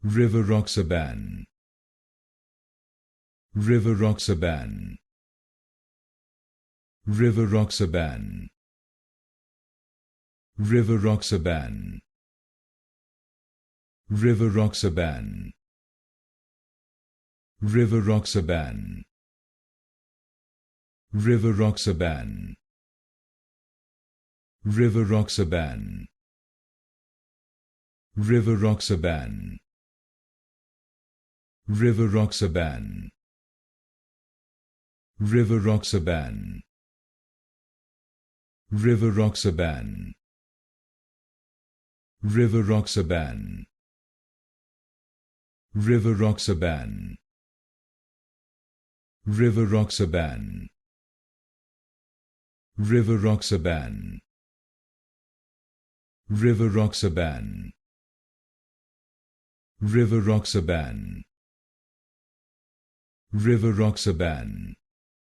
Rivaroxaban, Rivaroxaban, Rivaroxaban, Rivaroxaban, Rivaroxaban, Rivaroxaban, Rivaroxaban, Rivaroxaban, Rivaroxaban, Rivaroxaban, Rivaroxaban, Rivaroxaban, Rivaroxaban, Rivaroxaban, Rivaroxaban, Rivaroxaban, Rivaroxaban, Rivaroxaban, Rivaroxaban,